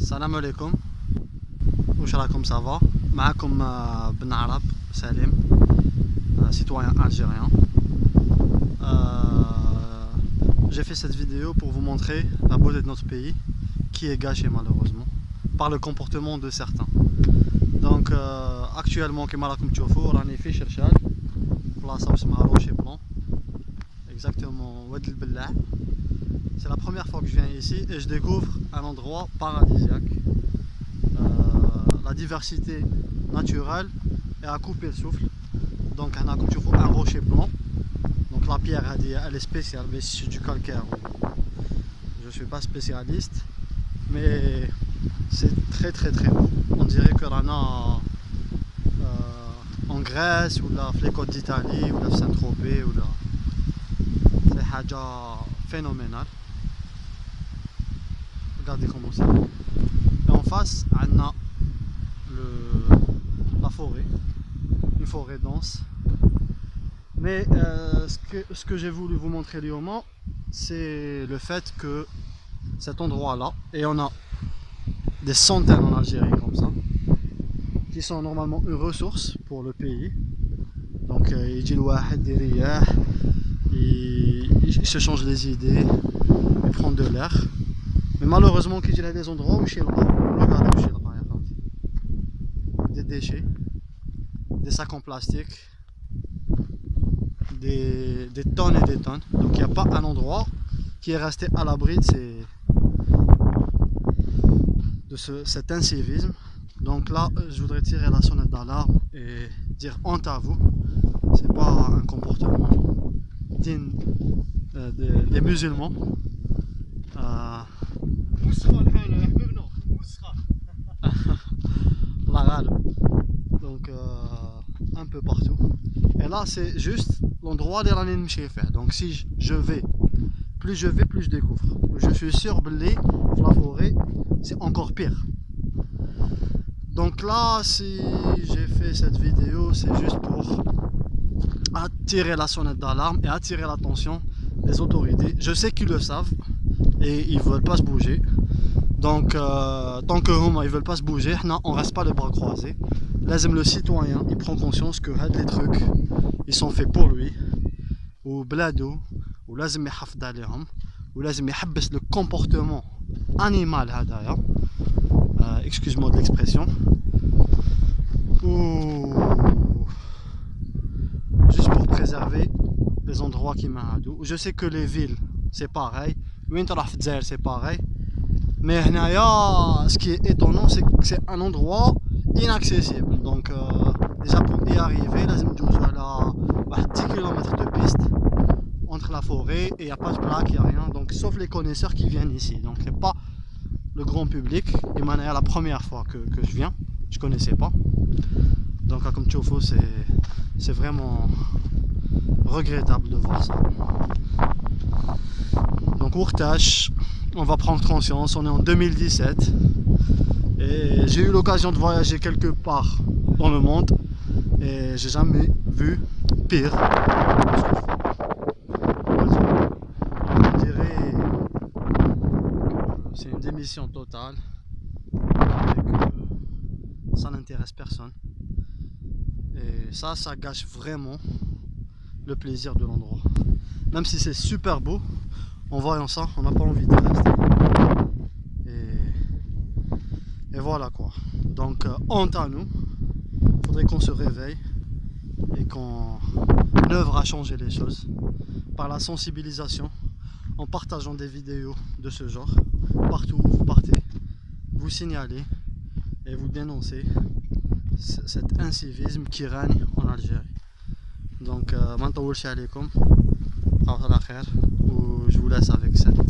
Salam alaikum. Wesh rakom, ça va? Maakoum Ben Arab Salim, citoyen algérien. J'ai fait cette vidéo pour vous montrer la beauté de notre pays qui est gâchée malheureusement par le comportement de certains. Donc actuellement, كما راكم تشوفوا راني في شرشال بلاصه اسمها روشي بلون exactement Oued El Bella. C'est la première fois que je viens ici et je découvre un endroit paradisiaque. La diversité naturelle est à couper le souffle. Donc on a comme tu vois un rocher blanc. Donc la pierre elle est spéciale, mais c'est du calcaire. Je ne suis pas spécialiste, mais c'est très beau. On dirait que l'on a en Grèce ou là, les côtes d'Italie ou là, Saint-Tropez ou là. C'est déjà phénoménal. Regardez comment c'est. Et en face, on a la forêt, une forêt dense. Mais ce que j'ai voulu vous montrer librement, c'est le fait que cet endroit-là, et on a des centaines en Algérie comme ça, qui sont normalement une ressource pour le pays. Donc il se change les idées, il prend de l'air. Mais malheureusement, qu'il y a des endroits où regardez où des déchets, des sacs en plastique, des tonnes et des tonnes. Donc il n'y a pas un endroit qui est resté à l'abri de cet incivisme. Donc là, je voudrais tirer la sonnette d'alarme et dire honte à vous. C'est pas un comportement digne des musulmans. Donc un peu partout. Et là c'est juste l'endroit des l'année de. Donc si je vais, plus je découvre. Je suis sûr que la forêt c'est encore pire. Donc là, si j'ai fait cette vidéo, c'est juste pour attirer la sonnette d'alarme et attirer l'attention des autorités. Je sais qu'ils le savent et ils veulent pas se bouger. Donc tant que ils veulent pas se bouger, on reste pas les bras croisés. Lazim le citoyen, il prend conscience que les trucs, ils sont faits pour lui. Ou bladou, ou lazim yahafd alayhom, ou lazim yahbes le comportement animal hadaya. Excuse-moi de l'expression. Ou juste pour préserver les endroits qui m'adou. Je sais que les villes, c'est pareil. C'est pareil. Mais ce qui est étonnant, c'est que c'est un endroit inaccessible. Donc déjà pour y arriver, là, il 10 km de piste entre la forêt et il n'y a pas de plaque, il n'y a rien. Donc sauf les connaisseurs qui viennent ici. Donc c'est pas le grand public. Et maintenant la première fois que je viens, je connaissais pas. Donc comme tu vois, c'est vraiment regrettable de voir ça. Donc Ourtache, on va prendre conscience, on est en 2017 et j'ai eu l'occasion de voyager quelque part dans le monde et j'ai jamais vu pire. Je dirais que c'est une démission totale, ça n'intéresse personne et ça gâche vraiment le plaisir de l'endroit. Même si c'est super beau, en voyant ça, on n'a pas envie de rester. Et voilà quoi. Donc honte à nous. Il faudrait qu'on se réveille et qu'on œuvre à changer les choses par la sensibilisation, en partageant des vidéos de ce genre. Partout où vous partez, vous signalez et vous dénoncez cet incivisme qui règne en Algérie. Donc, je vous laisse avec cette